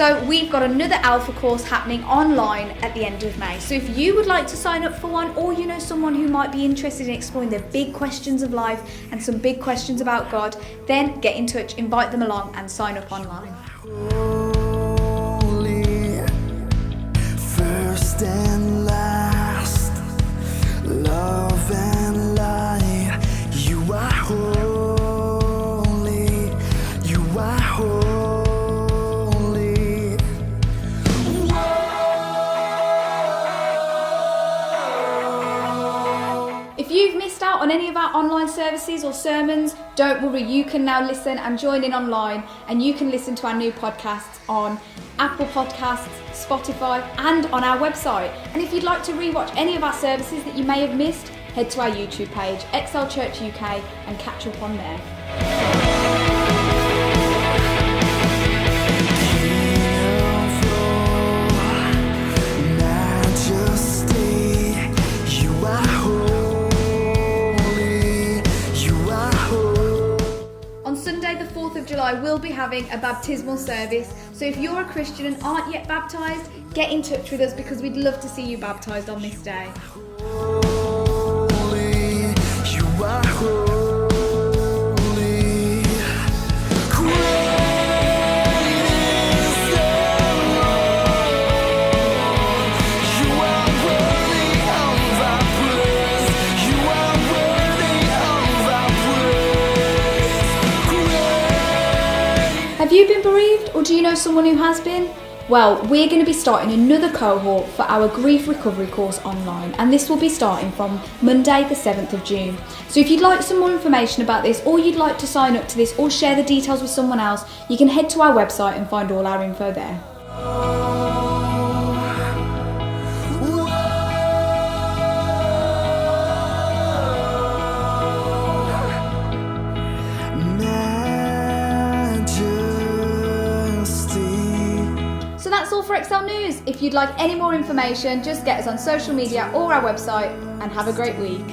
So we've got another Alpha course happening online at the end of May. So if you would like to sign up for one, or you know someone who might be interested in exploring the big questions of life and some big questions about God, then get in touch, invite them along and sign up online. Holy, first and last, love and light, you are holy, you are holy. If you've missed out on any of our online services or sermons, don't worry, you can now listen and join in online, and you can listen to our new podcasts on Apple Podcasts, Spotify and on our website. And if you'd like to rewatch any of our services that you may have missed, head to our YouTube page, Excel Church UK, and catch up on there. On Sunday the 4th of July we'll be having a baptismal service, so if you're a Christian and aren't yet baptised, get in touch with us because we'd love to see you baptised on this day. Holy, you are holy. Have you been bereaved, or do you know someone who has been? Well, we're going to be starting another cohort for our grief recovery course online, and this will be starting from Monday the 7th of June. So if you'd like some more information about this, or you'd like to sign up to this or share the details with someone else, you can head to our website and find all our info there. So that's all for Excel News. If you'd like any more information, just get us on social media or our website, and have a great week.